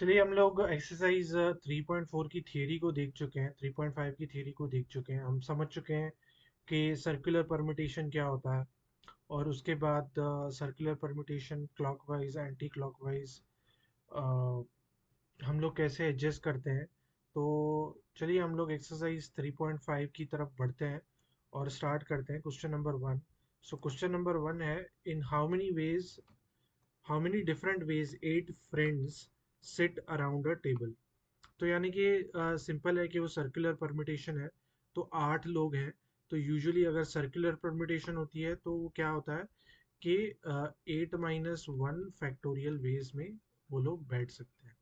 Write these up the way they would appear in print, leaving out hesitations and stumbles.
चलिए हम लोग एक्सरसाइज 3.4 की थियरी को देख चुके हैं, 3.5 की थियरी को देख चुके हैं, हम समझ चुके हैं कि सर्कुलर परम्यूटेशन क्या होता है। और उसके बाद circular permutation clockwise anti clockwise हम लोग कैसे एडजस्ट करते हैं। तो चलिए हम लोग एक्सरसाइज 3.5 की तरफ बढ़ते हैं और स्टार्ट करते हैं question number one. So question number one है, in how many different ways 8 friends sit around a table. तो यानी कि सिंपल है कि वो सर्कुलर परम्यूटेशन है, तो 8 लोग हैं। तो यूजुअली अगर सर्कुलर परम्यूटेशन होती है तो वो क्या होता है कि 8 - 1 फैक्टोरियल वेज में वो लोग बैठ सकते हैं।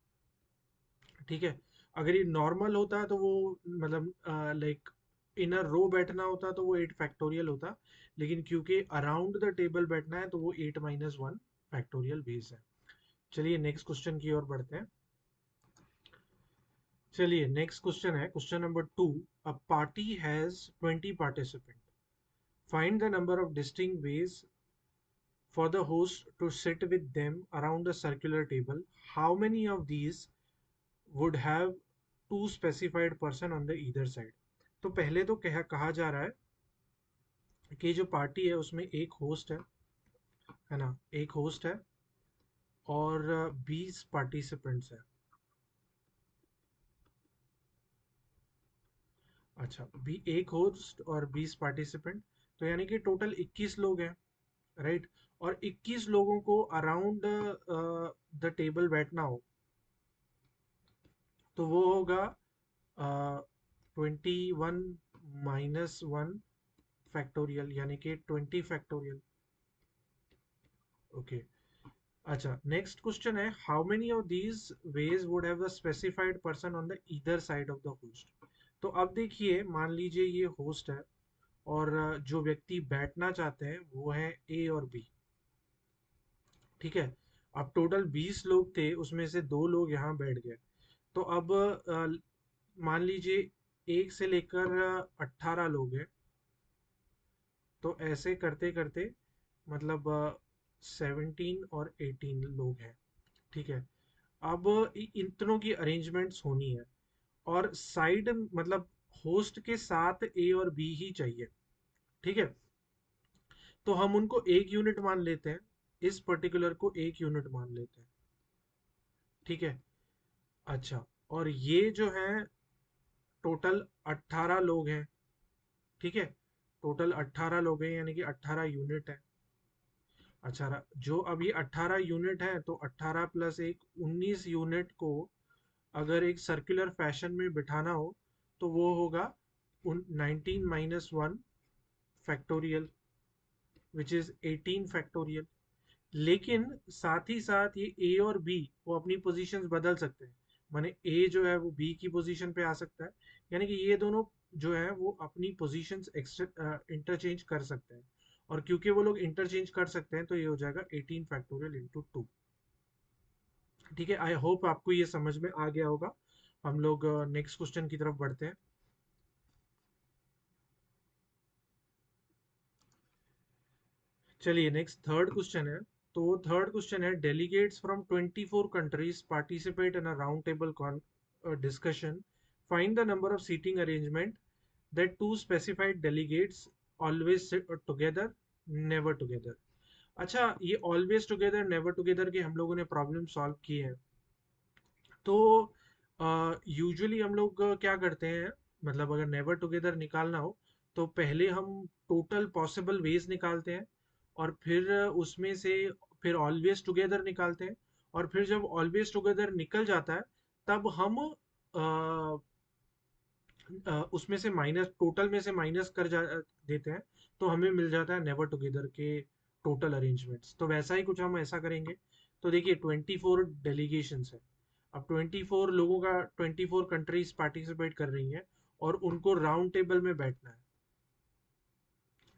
ठीक है। अगर ये नॉर्मल होता है तो वो मतलब लाइक इन अ रो बैठना होता तो वो 8 फैक्टोरियल होता, लेकिन क्योंकि अराउंड द टेबल बैठना है तो वो 8 - 1 फैक्टोरियल वेज है। चलिए नेक्स्ट क्वेश्चन की ओर बढ़ते हैं। चलिए नेक्स्ट क्वेश्चन है question number two. A party has 20 participant, find the number of distinct ways for the host to sit with them around a circular table. How many of these would have two specified person on the either side? तो पहले तो कहा जा रहा है कि जो party है उसमें एक होस्ट है ना, एक होस्ट है और 20 पार्टिसिपेंट्स है। अच्छा, भी एक होस्ट और 20 पार्टिसिपेंट, तो यानी कि टोटल 21 लोग हैं, राइट। और 21 लोगों को अराउंड द टेबल बैठना हो तो वो होगा 21 - 1 फैक्टोरियल, यानी कि 20 फैक्टोरियल। ओके। अच्छा, नेक्स्ट क्वेश्चन है, how many of these veg would have the specified person on the either side of the host. तो अब देखिए, मान लीजिए ये होस्ट है और जो व्यक्ति बैठना चाहते हैं वो है ए और बी। ठीक है। अब टोटल 20 लोग थे, उसमें से 2 लोग यहाँ बैठ गए। तो अब मान लीजिए 1 से लेकर 18 लोग हैं। तो ऐसे करते करते मतलब 17 और 18 लोग हैं। ठीक है। अब इतनों की अरेंजमेंट्स होनी है और साइड मतलब होस्ट के साथ ए और बी ही चाहिए। ठीक है। तो हम उनको एक यूनिट मान लेते हैं, इस पर्टिकुलर को एक यूनिट मान लेते हैं। ठीक है। अच्छा, और ये जो है टोटल 18 लोग हैं। ठीक है। टोटल 18 लोग हैं, यानी कि 18 यूनिट है। अच्छा, जो अभी 18 यूनिट है तो 18 + 1 19 यूनिट को अगर एक सर्कुलर फैशन में बिठाना हो तो वो होगा 19 - 1 फैक्टोरियल, विच इज 18 फैक्टोरियल। लेकिन साथ ही साथ ये ए और बी वो अपनी पोजीशंस बदल सकते हैं। माने ए जो है वो बी की पोजीशन पे आ सकता है, यानी कि ये दोनों जो है वो अपनी पोजीशंस इंटरचेंज कर सकते हैं। और क्योंकि वो लोग इंटरचेंज कर सकते हैं तो ये हो जाएगा 18 फैक्टोरियल × 2। ठीक है। आई होप आपको ये समझ में आ गया होगा। हम लोग नेक्स्ट क्वेश्चन की तरफ बढ़ते हैं। चलिए नेक्स्ट थर्ड क्वेश्चन है। तो थर्ड क्वेश्चन है, delegates from 24 countries participate in a round table discussion, find the number of seating arrangement that two specified delegates always sit together, never together. अच्छा, ये ऑलवेज टुगेदर नेवर टुगेदर के हम लोगों ने problem solve किए हैं। तो यूजुअली हम लोग क्या करते हैं, मतलब अगर नेवर टुगेदर निकालना हो तो पहले हम टोटल पॉसिबल वेज निकालते हैं और फिर उसमें से फिर ऑलवेज टुगेदर निकालते हैं। और फिर जब ऑलवेज टुगेदर निकल जाता है तब हम उसमें से माइनस, टोटल में से माइनस कर जा देते हैं, तो हमें मिल जाता है नेवर टुगेदर के टोटल अरेंजमेंट्स। तो वैसा ही कुछ हम ऐसा करेंगे। तो देखिए 24 डेलीगेशंस है। अब 24 लोगों का 24 कंट्रीज पार्टिसिपेट कर रही हैं और उनको राउंड टेबल में बैठना है।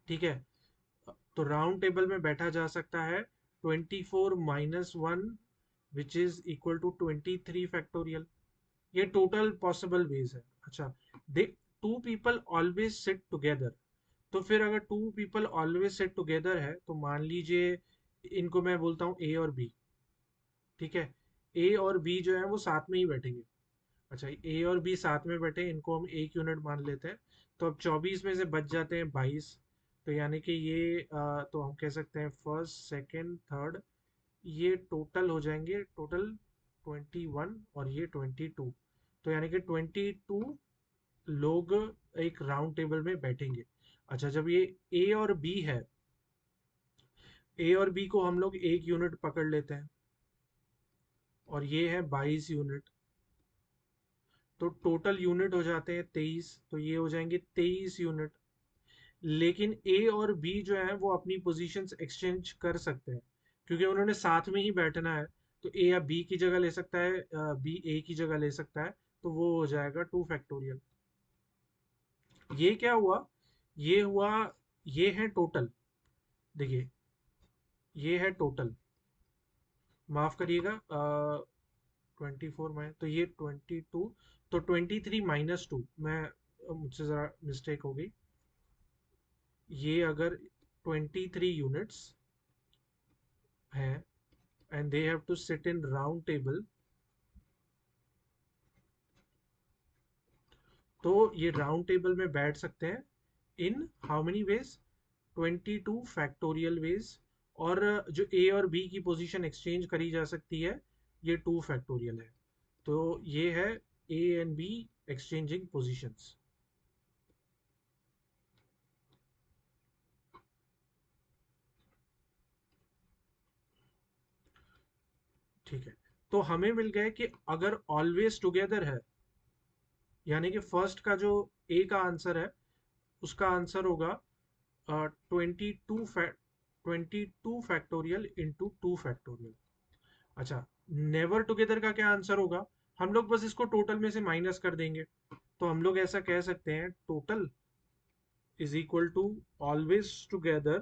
ठीक है। तो राउंड टेबल में बैठा जा सकता है 24 - 1 which is equal to 23 factorial. ये टोटल पॉसिबल वेज है। अच्छा, the two people always sit together. तो फिर अगर two people always sit together है तो मान लीजिए इनको मैं बोलता हूँ ए और बी। ठीक है। ए और बी जो है वो साथ में ही बैठेंगे। अच्छा, ए और बी साथ में बैठे, इनको हम 1 यूनिट मान लेते हैं। तो अब 24 में से बच जाते हैं 22। तो यानी कि ये तो हम कह सकते हैं फर्स्ट सेकंड थर्ड, ये टोटल हो जाएंगे, टोटल 21 और ये 22। तो यानी कि 22 लोग एक राउंड टेबल में बैठेंगे। अच्छा, जब ये ए और बी है, ए और बी को हम लोग 1 यूनिट पकड़ लेते हैं, और ये है 22 यूनिट। तो टोटल यूनिट हो जाते हैं 23, तो ये हो जाएंगे 23 यूनिट। लेकिन ए और बी जो है वो अपनी पोजीशंस एक्सचेंज कर सकते हैं, क्योंकि उन्होंने साथ में ही बैठना है। तो ए या बी की जगह ले सकता है, बी ए की जगह ले सकता है। तो वो हो जाएगा 2 फैक्टोरियल। ये क्या हुआ? ये हुआ, ये है टोटल। देखिए, ये है टोटल, माफ करिएगा, 24 में तो ये 22, तो 23 - 2, मैं मुझसे ज़रा मिस्टेक हो गई। ये अगर 23 यूनिट्स हैं and they have to sit in round table, तो ये राउंड टेबल में बैठ सकते हैं in how many ways, 22 factorial ways. और जो ए और बी की पोजीशन एक्सचेंज करी जा सकती है, ये 2 फैक्टोरियल है। तो ये है A and B exchanging positions. ठीक है, तो हमें मिल गया कि अगर ऑलवेज टुगेदर है, यानी कि फर्स्ट का जो ए का आंसर है, उसका आंसर होगा 22 फैक्टोरियल इंटू 2 फैक्टोरियल। अच्छा, नेवर टुगेदर का क्या आंसर होगा? हम लोग बस इसको टोटल में से माइनस कर देंगे। तो हम लोग ऐसा कह सकते हैं, total is equal to always together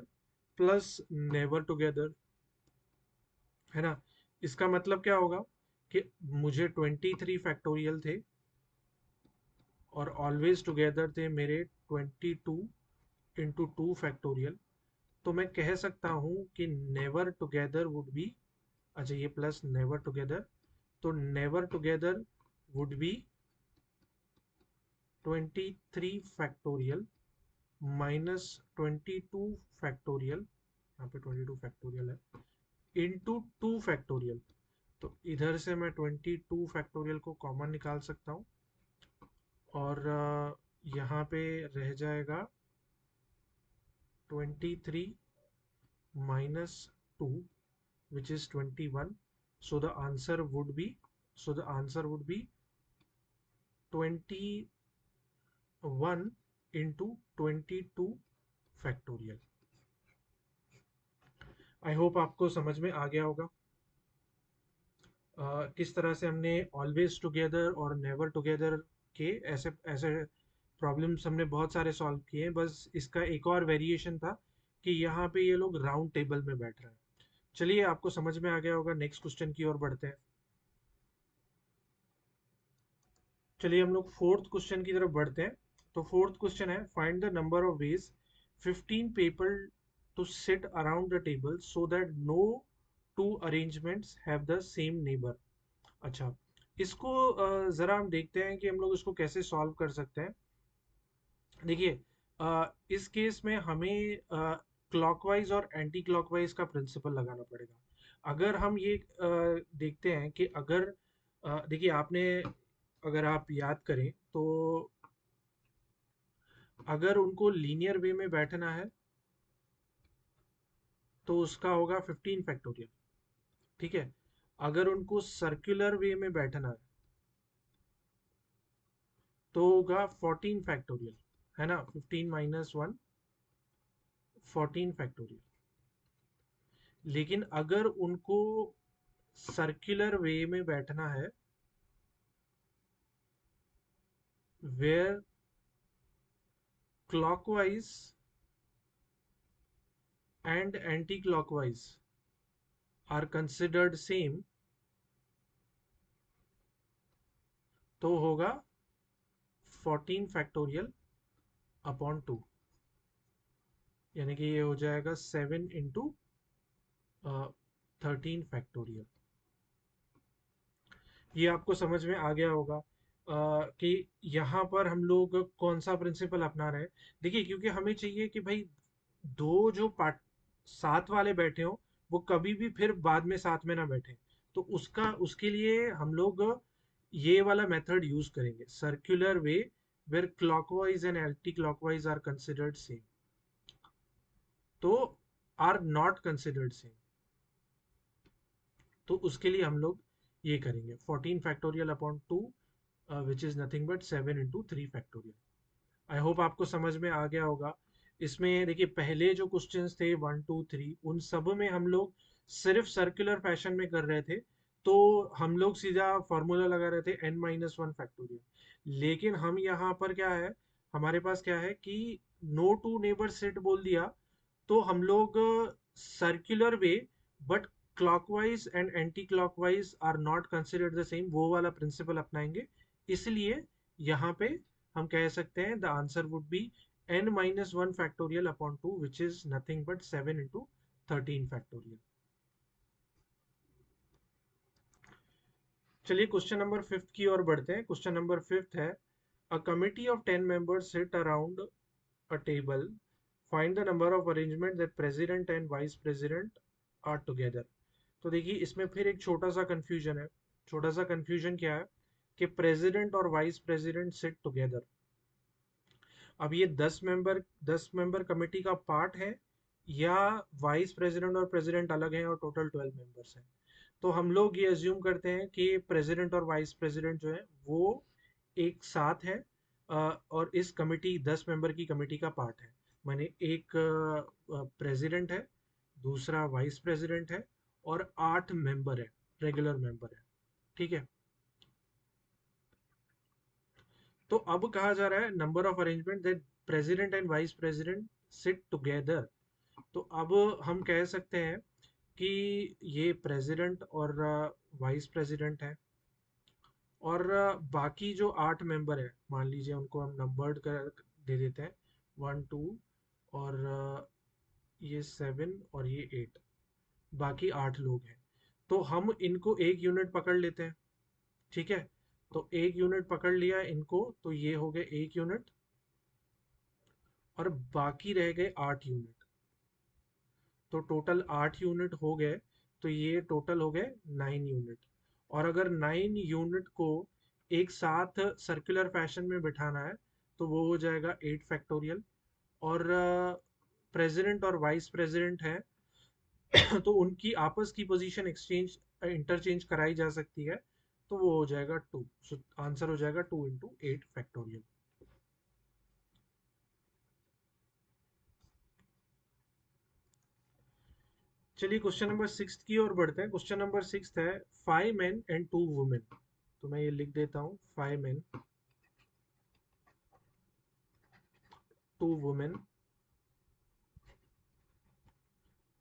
plus never together, है ना? इसका मतलब क्या होगा कि मुझे 23 फैक्टोरियल थे और ऑलवेज टुगेदर थे मेरे 22 इंटू 2 फैक्टोरियल। तो मैं कह सकता हूँ कि नेवर टुगेदर वुड बी, अच्छा ये प्लस नेवर टुगेदर, तो never together would be 23 factorial -22 factorial, यहाँ पे 22 फैक्टोरियल है, इंटू 2 फैक्टोरियल। तो इधर से मैं 22 फैक्टोरियल को कॉमन निकाल सकता हूँ, और यहाँ पे रह जाएगा 23 - 2, which is 21. So the answer would be, so the answer would be 21 into 22 factorial. I hope आपको समझ में आ गया होगा किस तरह से हमने ऑलवेज टुगेदर और नेवर टुगेदर के ऐसे ऐसे प्रॉब्लम्स हमने बहुत सारे सॉल्व किए हैं। बस इसका एक और वेरिएशन था कि यहाँ पे ये लोग राउंड टेबल में बैठ रहे हैं। चलिए, आपको समझ में आ गया होगा, नेक्स्ट क्वेश्चन की ओर बढ़ते हैं। चलिए हम लोग फोर्थ क्वेश्चन की तरफ बढ़ते हैं। तो फोर्थ क्वेश्चन है, find the number of ways 15 people to sit around the table so that no two arrangements have the same neighbour. अच्छा, इसको जरा हम देखते हैं कि हम लोग इसको कैसे सॉल्व कर सकते हैं। देखिए, इस केस में हमें क्लॉकवाइज और एंटी क्लॉकवाइज का प्रिंसिपल लगाना पड़ेगा। अगर हम ये देखते हैं कि अगर देखिए, आपने अगर आप याद करें तो अगर उनको लीनियर वे में बैठना है तो उसका होगा 15 फैक्टोरियल। ठीक है, अगर उनको सर्कुलर वे में बैठना है तो होगा 14 फैक्टोरियल, है ना? 15 - 1, 14 फैक्टोरियल। लेकिन अगर उनको सर्कुलर वे में बैठना है, where clockwise and anticlockwise are considered same, तो होगा 14 फैक्टोरियल अपॉन 2। यानी कि ये हो जाएगा 7 इंटू 13 फैक्टोरियल। ये आपको समझ में आ गया होगा कि यहाँ पर हम लोग कौन सा प्रिंसिपल अपना रहे हैं। देखिए, क्योंकि हमें चाहिए कि भाई दो जो पार्ट साथ वाले बैठे हो वो कभी भी फिर बाद में साथ में ना बैठे। तो उसके लिए हम लोग ये वाला मेथड यूज करेंगे, circular way where clockwise and anticlockwise are considered same, तो आर नॉट कंसिडर्ड सेम। तो उसके लिए हम लोग ये करेंगे 14 factorial upon 2 which is nothing but 7 into 3 factorial. I hope आपको समझ में आ गया होगा। इसमें देखिए, पहले जो क्वेश्चंस थे 1 2 3 उन सब में हम लोग सिर्फ सर्कुलर फैशन में कर रहे थे, तो हम लोग सीधा फॉर्मूला लगा रहे थे n-1 फैक्टोरियल। लेकिन हम यहाँ पर क्या है, हमारे पास क्या है कि नो टू नेबर सेट बोल दिया, तो हम लोग circular way but clockwise and anticlockwise are not considered the same, वो वाला प्रिंसिपल अपनाएंगे। इसलिए यहाँ पे हम कह सकते हैं the answer would be n-1 factorial upon 2 which is nothing but 7 into 13 factorial. चलिए क्वेश्चन नंबर फिफ्थ की ओर बढ़ते हैं। क्वेश्चन नंबर फिफ्थ है, a committee of 10 members sit around a table, find the number of arrangement that president and vice president are together। तो देखिए, इसमें फिर एक छोटा सा कंफ्यूजन है। छोटा सा कंफ्यूजन क्या है कि प्रेसिडेंट और वाइस प्रेसिडेंट सिट टुगेदर। अब ये 10 मेंबर कमेटी का पार्ट है, या वाइस प्रेसिडेंट और प्रेसिडेंट अलग हैं और टोटल 12 मेंबर्स हैं। तो हम लोग ये अज्यूम करते हैं कि प्रेसिडेंट और वाइस प्रेसिडेंट जो है वो एक साथ है, और इस कमेटी 10 मेंबर की कमेटी का पार्ट है। माने एक प्रेसिडेंट है, दूसरा वाइस प्रेसिडेंट है, और 8 मेंबर है, रेगुलर मेंबर है। ठीक है। तो अब कहा जा रहा है number of arrangement that president and vice president seat together. तो अब हम कह सकते हैं कि ये प्रेसिडेंट और वाइस प्रेसिडेंट है, और बाकी जो 8 मेंबर है, मान लीजिए उनको हम नंबर्ड कर दे देते हैं, 1 2 और ये 7 और ये 8, बाकी 8 लोग हैं। तो हम इनको एक यूनिट पकड़ लेते हैं। ठीक है। तो एक यूनिट पकड़ लिया इनको, तो ये हो गए एक यूनिट, और बाकी रह गए 8 यूनिट। तो टोटल 8 यूनिट हो गए, तो ये टोटल हो गए 9 यूनिट। और अगर 9 यूनिट को एक साथ सर्कुलर फैशन में बिठाना है, तो वो हो जाएगा 8 फैक्टोरियल। और प्रेसिडेंट और वाइस प्रेसिडेंट है तो उनकी आपस की पोजीशन एक्सचेंज इंटरचेंज कराई जा सकती है, तो वो हो जाएगा 2। सो आंसर हो जाएगा 2 इंटू 8 फैक्टोरियल। चलिए क्वेश्चन नंबर सिक्स की ओर बढ़ते हैं। क्वेश्चन नंबर सिक्स है, 5 men and 2 women। तो मैं ये लिख देता हूँ, 5 men, 2 women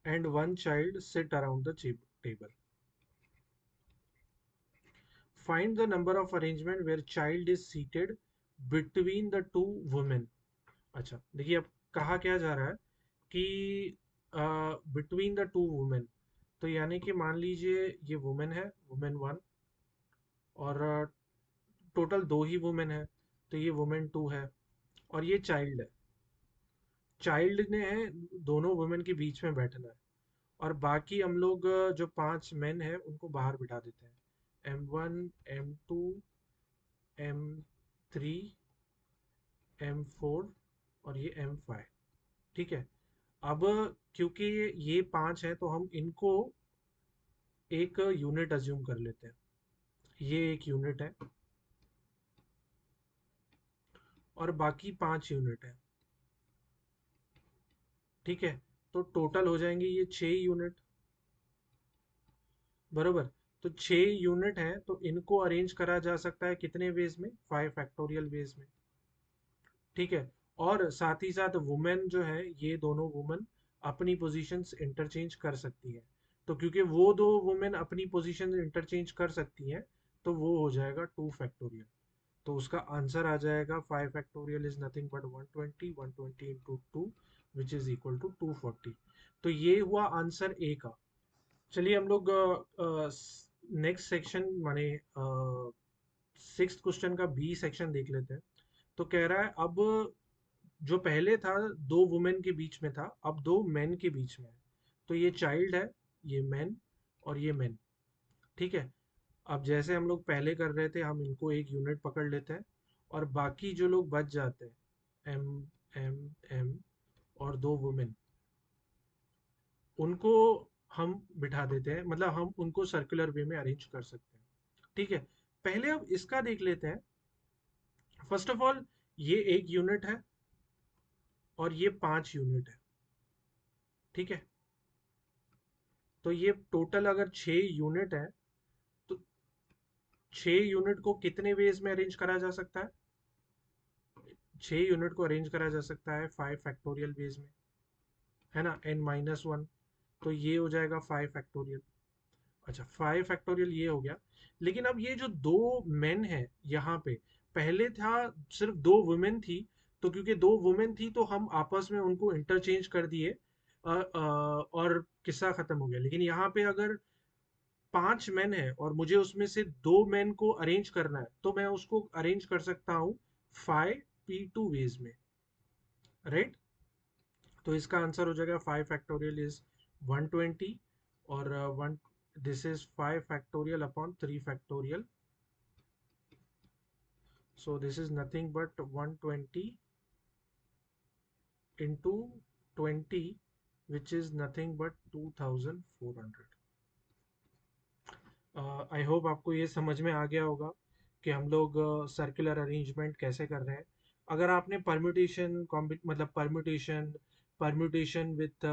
and 1 child sit around the table। Find the number of arrangement where child is seated between the 2 women। अच्छा, देखिए अब कहा क्या जा रहा है कि बिटवीन द 2 वुमेन, तो यानी कि मान लीजिए ये वुमेन है, वुमेन 1, और टोटल 2 ही वुमेन है, तो ये वुमेन 2 है, और ये चाइल्ड है। चाइल्ड ने है दोनों वुमेन के बीच में बैठना है, और बाकी हम लोग जो 5 मेन हैं उनको बाहर बिठा देते हैं, M1 M2 M3 M4 और ये M5। ठीक है। अब क्योंकि ये 5 हैं, तो हम इनको एक यूनिट अज्यूम कर लेते हैं। ये एक यूनिट है, और बाकी 5 यूनिट है। ठीक है। तो टोटल हो जाएंगे ये 6 यूनिट, बरोबर। तो 6 यूनिट है, तो इनको अरेंज करा जा सकता है कितने वेज में, 5 फैक्टोरियल वेज में। ठीक है। और साथ ही साथ वुमेन जो है, ये दोनों वुमेन अपनी पोजीशंस इंटरचेंज कर सकती है। तो क्योंकि वो दो वुमेन अपनी पोजीशन इंटरचेंज कर सकती हैं, तो वो हो जाएगा 2 फैक्टोरियल। तो उसका आंसर आ जाएगा 5 factorial is nothing but 120 into 2 which is equal to 240। तो ये हुआ आंसर ए का। चलिए हम लोग नेक्स्ट सेक्शन माने सिक्स्थ क्वेश्चन का बी सेक्शन देख लेते हैं। तो कह रहा है अब जो पहले था दो वुमेन के बीच में था, अब दो मेन के बीच में है। तो ये चाइल्ड है, ये मैन और ये मैन। ठीक है। अब जैसे हम लोग पहले कर रहे थे, हम इनको एक यूनिट पकड़ लेते हैं और बाकी जो लोग बच जाते हैं, एम एम एम और दो वुमेन, उनको हम बिठा देते हैं, मतलब हम उनको सर्कुलर वे में अरेंज कर सकते हैं। ठीक है। पहले अब इसका देख लेते हैं। फर्स्ट ऑफ ऑल, ये एक यूनिट है और ये 5 यूनिट है। ठीक है। तो ये टोटल अगर 6 यूनिट है, तो 6 यूनिट को कितने वेज में अरेंज करा जा सकता है? 6 यूनिट को अरेंज करा जा सकता है 5 फैक्टोरियल वेज में, है ना, n-1। तो ये हो जाएगा 5 फैक्टोरियल। अच्छा, 5 फैक्टोरियल ये हो गया। लेकिन अब ये जो दो मेन है यहाँ पे, पहले था सिर्फ दो वुमेन थी, तो क्योंकि दो वुमेन थी तो हम आपस में उनको इंटरचेंज कर दिए, और किस्सा खत्म हो गया। लेकिन यहाँ पे अगर 5 मेन है और मुझे उसमें से दो मेन को अरेंज करना है, तो मैं उसको अरेंज कर सकता हूँ 5p2 वेज में, राइट। तो इसका आंसर हो जाएगा 5 फैक्टोरियल इज 120, और one this is 5 factorial upon 3 factorial. So this is nothing but 120 into 20, which is nothing but 2400। I hope आपको ये समझ में आ गया होगा कि हम लोग सर्कुलर अरेंजमेंट कैसे कर रहे हैं। अगर आपने परम्यूटेशन मतलब permutation with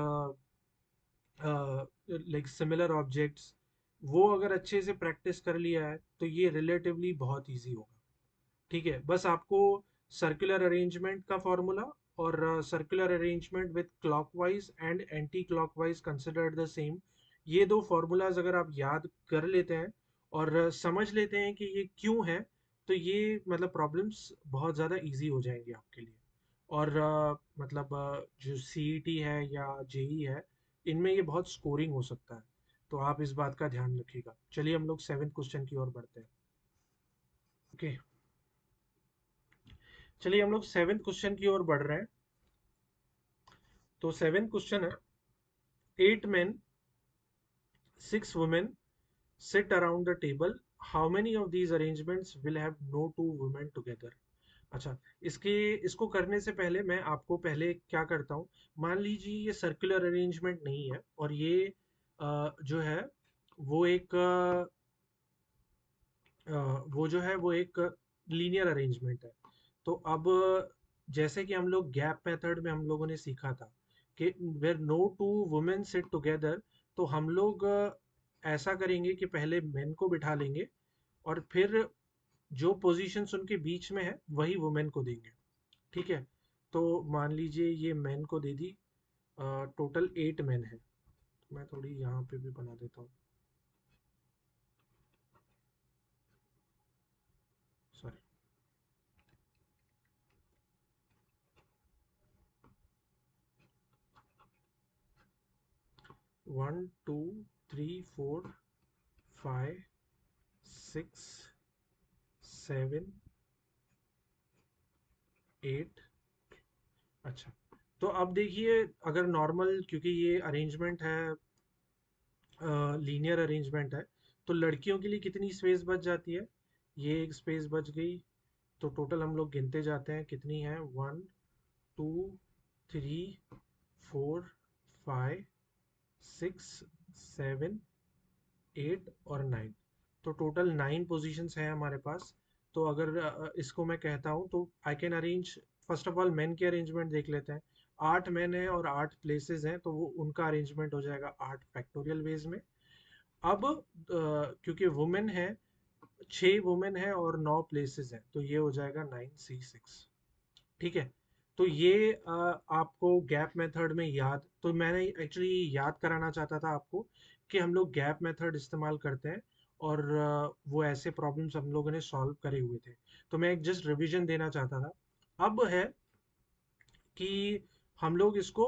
like similar objects, वो अगर अच्छे से प्रैक्टिस कर लिया है तो ये रिलेटिवली बहुत इजी होगा। ठीक है। बस आपको सर्कुलर अरेंजमेंट का फॉर्मूला और circular arrangement with clockwise and anti clockwise considered the same, ये दो फॉर्मूलाज अगर आप याद कर लेते हैं और समझ लेते हैं कि ये क्यों है, तो ये मतलब प्रॉब्लम्स बहुत ज़्यादा इजी हो जाएंगे आपके लिए। और मतलब जो सीईटी है या जेई है, इनमें ये बहुत स्कोरिंग हो सकता है। तो आप इस बात का ध्यान रखिएगा। चलिए हम लोग सेवेंथ क्वेश्चन की ओर बढ़ते हैं। ओके। चलिए हम लोग सेवेंथ क्वेश्चन की ओर बढ़ रहे हैं। तो सेवेंथ क्वेश्चन है, 8 men 6 women sit around the table, how many of these arrangements will have no two women together? अच्छा, इसके इसको करने से पहले मैं आपको पहले क्या करता हूँ। मान लीजिए ये सर्कुलर अरेंजमेंट नहीं है और ये जो है वो एक वो जो है वो एक लीनियर अरेंजमेंट है। तो अब जैसे कि हम लोग गैप मेथड में हम लोगों ने सीखा था कि where no two women sit together, तो हम लोग ऐसा करेंगे कि पहले मेन को बिठा लेंगे और फिर जो पोजीशंस उनके बीच में है वही वुमेन को देंगे। ठीक है। तो मान लीजिए ये मेन को दे दी। टोटल 8 मेन है। मैं थोड़ी यहाँ पे भी बना देता हूँ, सॉरी। 1 2 3 4 5 6 7 8। अच्छा, तो अब देखिए, अगर नॉर्मल, क्योंकि ये अरेंजमेंट है, लीनियर अरेंजमेंट है, तो लड़कियों के लिए कितनी स्पेस बच जाती है? ये एक स्पेस बच गई। तो टोटल हम लोग गिनते जाते हैं कितनी है, 1 2 3 4 5 6 7 8 और 9। तो टोटल 9 पोजीशंस हैं हमारे पास। तो अगर इसको मैं कहता हूँ तो I can arrange, first of all main के अरेंजमेंट देख लेते हैं। 8 मेन है और 8 प्लेसेस हैं, तो वो उनका अरेंजमेंट हो जाएगा 8 फैक्टोरियल वेज में। अब क्योंकि वुमेन है, 6 वुमेन है और 9 प्लेसेस हैं, तो ये हो जाएगा 9c6। ठीक है। तो ये आपको गैप मेथड में याद, तो मैंने एक्चुअली याद कराना चाहता था आपको कि हम लोग गैप मेथड इस्तेमाल करते हैं और वो ऐसे प्रॉब्लम्स हम लोगों ने सॉल्व करे हुए थे। तो मैं एक जस्ट रिवीजन देना चाहता था। अब है कि हम लोग इसको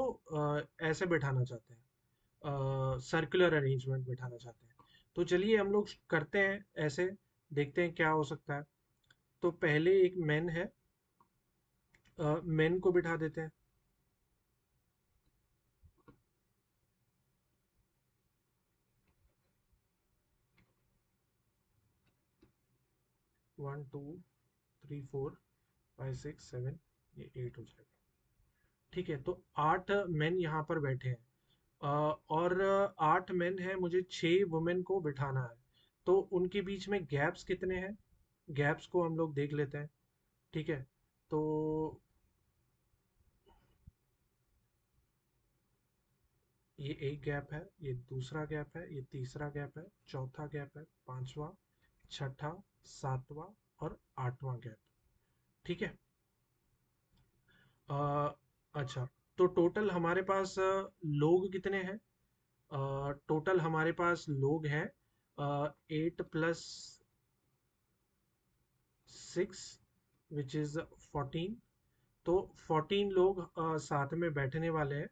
ऐसे बैठाना चाहते हैं, सर्कुलर अरेंजमेंट बैठाना चाहते हैं। तो चलिए हम लोग करते हैं ऐसे, देखते हैं क्या हो सकता है। तो पहले एक मेन है, मेन को बिठा देते हैं। 1 2 3 4 5 6 7, ये 8 हो जाएगा। ठीक है, तो 8 मेन यहाँ पर बैठे हैं। और 8 मेन है, मुझे 6 वुमेन को बिठाना है। तो उनके बीच में गैप्स कितने हैं, गैप्स को हम लोग देख लेते हैं। ठीक है, तो ये एक गैप है, ये दूसरा गैप है, ये तीसरा गैप है, चौथा गैप है, पांचवा, छठा, सातवां और आठवां गैप। ठीक है। अ, अच्छा, तो टोटल हमारे पास लोग कितने हैं? टोटल हमारे पास लोग हैं 8 + 6 विच इज 14। तो 14 लोग साथ में बैठने वाले हैं।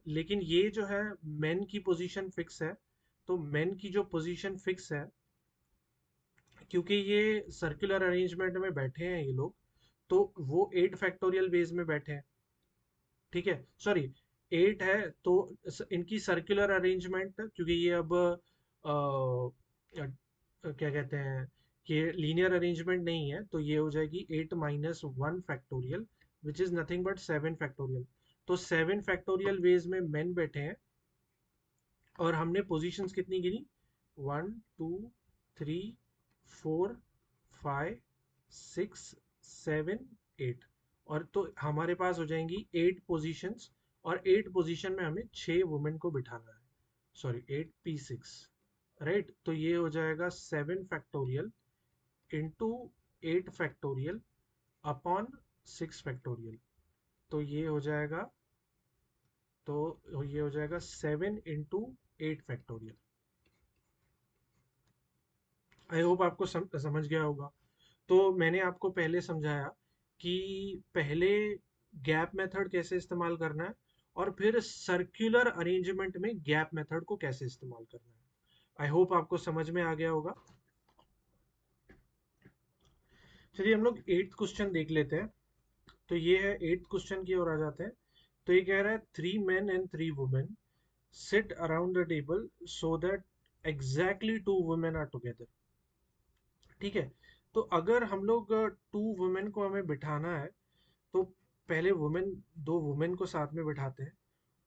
लेकिन ये जो है, मेन की पोजीशन फिक्स है। तो मेन की जो पोजीशन फिक्स है, क्योंकि ये सर्कुलर अरेंजमेंट में बैठे हैं ये लोग, तो वो 8 फैक्टोरियल बेस में बैठे हैं। ठीक है, सॉरी, 8 है तो इनकी सर्कुलर अरेंजमेंट, क्योंकि ये अब क्या कहते हैं कि लीनियर अरेंजमेंट नहीं है, तो ये हो जाएगी 8 - 1 factorial, which is nothing but 7 factorial. तो 7 फैक्टोरियल वेज में मेन बैठे हैं। और हमने पोजीशंस कितनी गिनी? 1 2 3 4 5 6 7 8। और तो हमारे पास हो जाएंगी 8 पोजीशंस। और 8 पोजीशन में हमें 6 वुमेन को बिठाना है। Sorry, 8 P6। राइट, तो ये हो जाएगा 7 factorial into 8 factorial upon 6 factorial. तो ये हो जाएगा, तो ये हो जाएगा 7 × 8 फैक्टोरियल। आई होप आपको समझ गया होगा। तो मैंने आपको पहले समझाया कि पहले गैप मेथड कैसे इस्तेमाल करना है, और फिर सर्कुलर अरेंजमेंट में गैप मेथड को कैसे इस्तेमाल करना है। आई होप आपको समझ में आ गया होगा। चलिए हम लोग 8th क्वेश्चन देख लेते हैं। तो ये है 8th क्वेश्चन की ओर आ जाते हैं। तो ये कह रहा है 3 men and 3 women sit around the table so that exactly 2 women are together। ठीक है, तो अगर हम लोग 2 वुमेन को हमें बिठाना है, तो पहले वुमेन, 2 वुमेन को साथ में बिठाते हैं,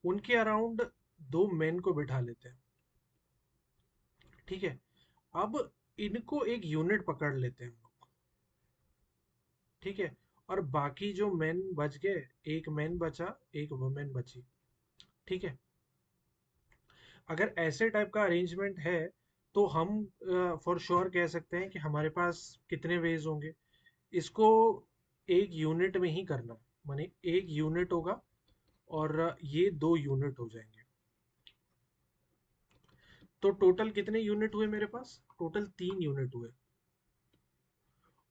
उनके अराउंड 2 मेन को बिठा लेते हैं। ठीक है, अब इनको एक यूनिट पकड़ लेते हैं हम लोग। ठीक है, और बाकी जो मेन बच गए, एक मेन बचा, एक वुमेन बची। ठीक है, अगर ऐसे टाइप का अरेंजमेंट है, तो हम फॉर श्योर कह सकते हैं कि हमारे पास कितने वेज होंगे। इसको एक यूनिट में ही करना है, माने एक यूनिट होगा और ये 2 यूनिट हो जाएंगे। तो टोटल कितने यूनिट हुए मेरे पास? टोटल 3 यूनिट हुए।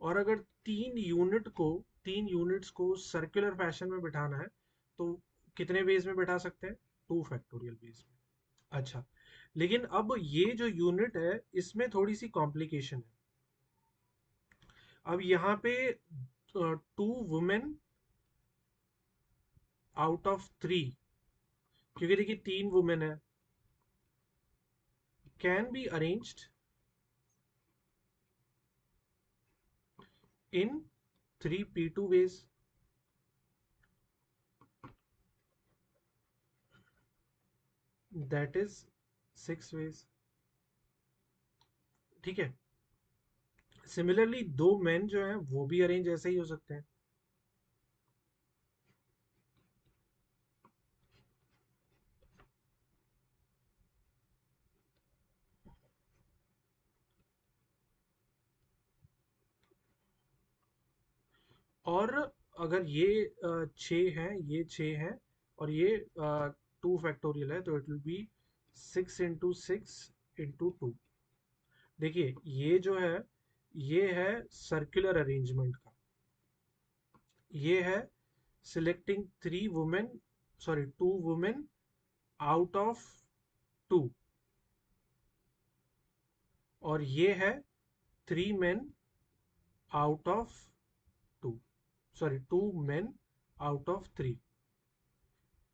और अगर 3 यूनिट्स को सर्कुलर फैशन में बिठाना है, तो कितने बेस में बिठा सकते हैं? 2 फैक्टोरियल बेस में। अच्छा, लेकिन अब ये जो यूनिट है, इसमें थोड़ी सी कॉम्प्लिकेशन है। अब यहाँ पे 2 वुमेन आउट ऑफ 3, क्योंकि देखिए 3 वुमेन है, can be arranged in 3 P2 ways। That is 6 ways। ठीक है, सिमिलरली 2 मेन जो हैं वो भी अरेंज ऐसे ही हो सकते हैं। और अगर ये 6 हैं, ये 6 हैं, और ये 2 फैक्टोरियल है, तो इट विल बी 6 × 6 × 2। देखिए ये जो है, ये है सर्कुलर अरेंजमेंट का। ये है selecting 3 women, sorry 2 women out of 2। और ये है 3 men out of 2, sorry 2 men out of 3।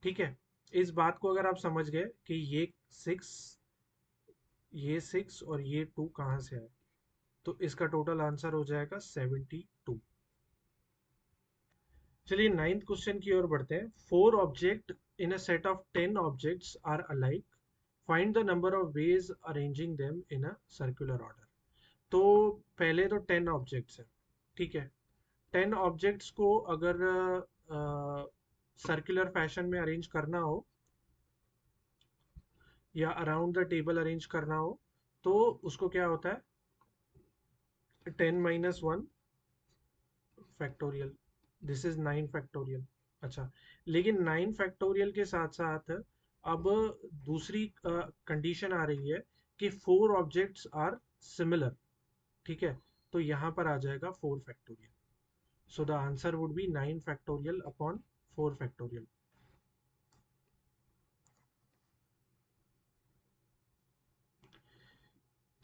ठीक है, इस बात को अगर आप समझ गए कि सिक्स ये 6 और ये 2 कहाँ से आए, तो इसका टोटल आंसर हो जाएगा 72। चलिए नाइन्थ क्वेश्चन की ओर बढ़ते हैं। 4 object in a set of 10 objects are alike, find the number of ways arranging them in a circular order. तो पहले तो 10 ऑब्जेक्ट्स हैं, ठीक है। 10 ऑब्जेक्ट्स को अगर सर्कुलर फैशन में अरेंज करना हो या अराउंड द टेबल अरेंज करना हो, तो उसको क्या होता है, 10 - 1 फैक्टोरियल, दिस इज 9 फैक्टोरियल। अच्छा, लेकिन 9 फैक्टोरियल के साथ साथ अब दूसरी कंडीशन आ रही है कि 4 ऑब्जेक्ट्स आर सिमिलर। ठीक है, तो यहाँ पर आ जाएगा 4 factorial. So the answer would be 9 factorial upon 4 factorial.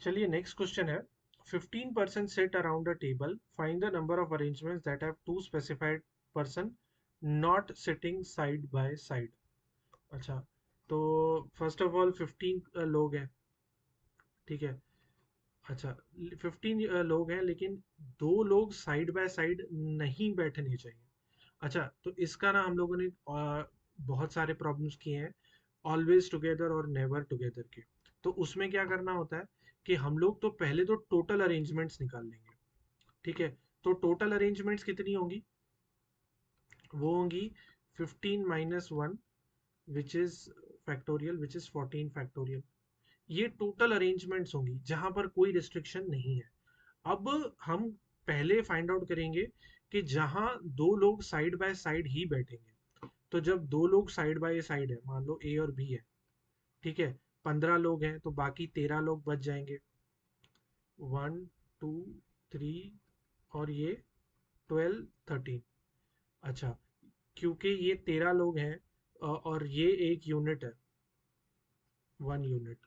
चलिए नेक्स्ट क्वेश्चन है। 15 person sit around a table, find the number of arrangements that have 2 specified person not sitting side by side। अच्छा, तो फर्स्ट ऑफ ऑल 15 लोग हैं, ठीक है। अच्छा, 15 लोग हैं लेकिन 2 लोग साइड बाय साइड नहीं बैठने चाहिए। अच्छा, तो इसका ना हम लोगों ने बहुत सारे प्रॉब्लम्स किए हैं, ऑलवेज टुगेदर और नेवर टुगेदर के। तो उसमें क्या करना होता है कि हम लोग तो पहले तो टोटल अरेंजमेंट्स निकाल लेंगे। ठीक है, तो टोटल अरेंजमेंट्स कितनी होंगी, वो होंगी 15 - 1 which is factorial which is 14 factorial. ये टोटल अरेंजमेंट्स होंगी जहां पर कोई रिस्ट्रिक्शन नहीं है। अब हम पहले फाइंड आउट करेंगे कि जहां 2 लोग साइड बाय साइड ही बैठेंगे। तो जब 2 लोग साइड बाय साइड है, मान लो ए और बी है, ठीक है, 15 लोग हैं तो बाकी 13 लोग बच जाएंगे, 1 2 3, और ये 12 13। अच्छा, क्योंकि ये 13 लोग हैं और ये एक यूनिट है, 1 यूनिट,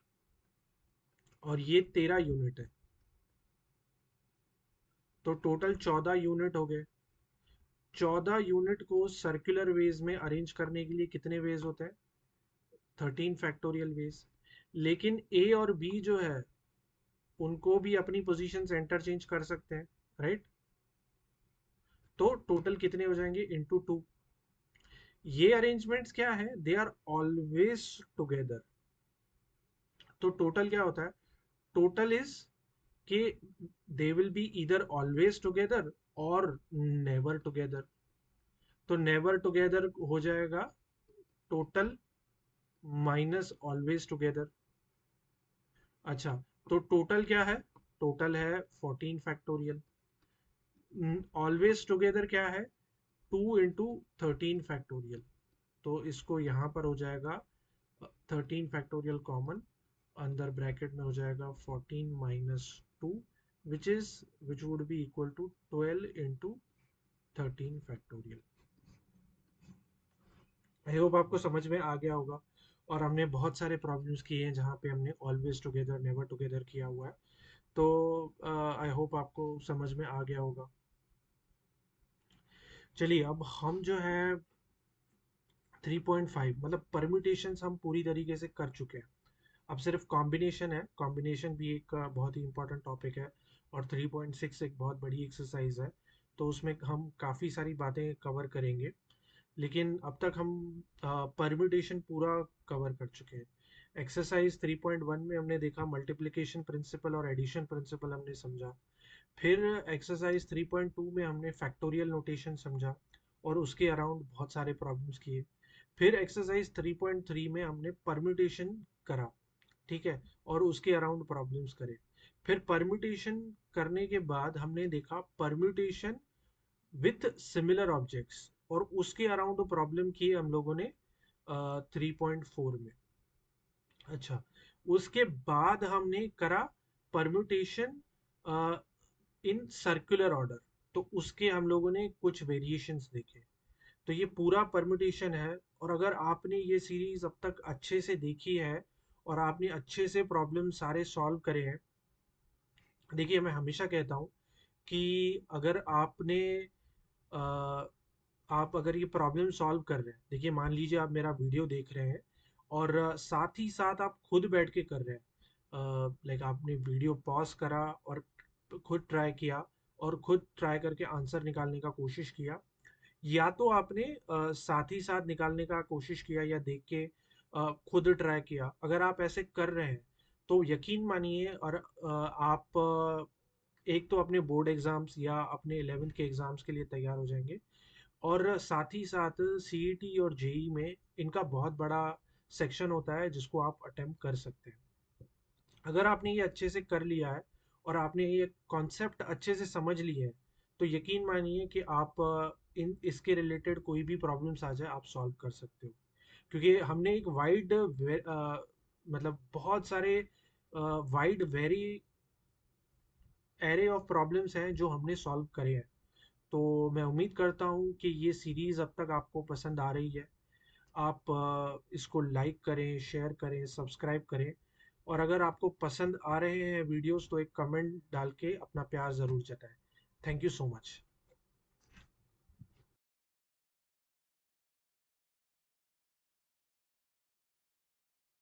और ये 13 यूनिट है, तो टोटल 14 यूनिट हो गए। 14 यूनिट को सर्कुलर वेज में अरेंज करने के लिए कितने वेज होते हैं, 13 फैक्टोरियल वेज। लेकिन ए और बी जो है उनको भी अपनी पोजीशन इंटरचेंज कर सकते हैं, राइट। तो टोटल कितने हो जाएंगे, इंटू 2। ये अरेंजमेंट्स क्या है, दे आर ऑलवेज टुगेदर। तो टोटल क्या होता है, टोटल इज कि दे विल बी इधर ऑलवेज टुगेदर और नेवर टुगेदर। तो नेवर टुगेदर हो जाएगा टोटल माइनस ऑलवेज टुगेदर। अच्छा, तो टोटल क्या है, टोटल है 14 फैक्टोरियल। ऑलवेज टुगेदर क्या है, 2 × 13 फैक्टोरियल। तो इसको यहाँ पर हो जाएगा 13 फैक्टोरियल कॉमन, अंदर ब्रैकेट में हो जाएगा 14 - 2, which would be equal to 12 × 13 factorial. I hope आपको समझ में आ गया होगा। और हमने बहुत सारे प्रॉब्लम्स किए हैं जहाँ पे हमने ऑलवेज टुगेदर नेवर टुगेदर किया हुआ है। तो आई होप आपको समझ में आ गया होगा। चलिए अब हम जो है 3.5 मतलब परम्यूटेशंस हम पूरी तरीके से कर चुके हैं। अब सिर्फ कॉम्बिनेशन है, कॉम्बिनेशन भी एक बहुत ही इंपॉर्टेंट टॉपिक है, और 3.6 एक बहुत बड़ी एक्सरसाइज है, तो उसमें हम काफ़ी सारी बातें कवर करेंगे। लेकिन अब तक हम परम्यूटेशन पूरा कवर कर चुके हैं। एक्सरसाइज 3.1 में हमने देखा मल्टीप्लिकेशन प्रिंसिपल और एडिशन प्रिंसिपल हमने समझा। फिर एक्सरसाइज 3.2 में हमने फैक्टोरियल नोटेशन समझा और उसके अराउंड बहुत सारे प्रॉब्लम्स किए। फिर एक्सरसाइज 3.3 में हमने परम्यूटेशन करा, ठीक है, और उसके अराउंड प्रॉब्लम्स करे। फिर परम्यूटेशन करने के बाद हमने देखा परम्यूटेशन विथ सिमिलर ऑब्जेक्ट्स, और उसके अराउंड प्रॉब्लम किए हम लोगों ने 3.4 में। अच्छा, उसके बाद हमने करा परम्यूटेशन इन सर्कुलर ऑर्डर, तो उसके हम लोगों ने कुछ वेरिएशंस देखे। तो ये पूरा परम्यूटेशन है, और अगर आपने ये सीरीज अब तक अच्छे से देखी है और आपने अच्छे से प्रॉब्लम सारे सॉल्व करे हैं, देखिए, मैं हमेशा कहता हूँ कि अगर आपने अ, आप अगर ये प्रॉब्लम सॉल्व कर रहे हैं, देखिए मान लीजिए आप मेरा वीडियो देख रहे हैं और साथ ही साथ आप खुद बैठ के कर रहे हैं, लाइक आपने वीडियो पॉज करा और खुद ट्राई किया और खुद ट्राई करके आंसर निकालने का कोशिश किया, या तो आपने साथ ही साथ निकालने का कोशिश किया या देख के खुद ट्राई किया। अगर आप ऐसे कर रहे हैं तो यकीन मानिए, और आप एक तो अपने बोर्ड एग्जाम्स या अपने 11th के एग्जाम्स के लिए तैयार हो जाएंगे, और साथ ही साथ सीईटी और जेई में इनका बहुत बड़ा सेक्शन होता है जिसको आप अटेम्प्ट कर सकते हैं। अगर आपने ये अच्छे से कर लिया है और आपने ये कॉन्सेप्ट अच्छे से समझ लिए है, तो यकीन मानिए कि आप इन इसके रिलेटेड कोई भी प्रॉब्लम्स आ जाए आप सॉल्व कर सकते हो। क्योंकि हमने एक वाइड, मतलब बहुत सारे wide very array of problems हैं जो हमने सॉल्व करे हैं। तो मैं उम्मीद करता हूँ कि ये सीरीज़ अब तक आपको पसंद आ रही है। आप इसको लाइक करें, शेयर करें, सब्सक्राइब करें, और अगर आपको पसंद आ रहे हैं वीडियोस तो एक कमेंट डाल के अपना प्यार ज़रूर जताएं। Thank you so much.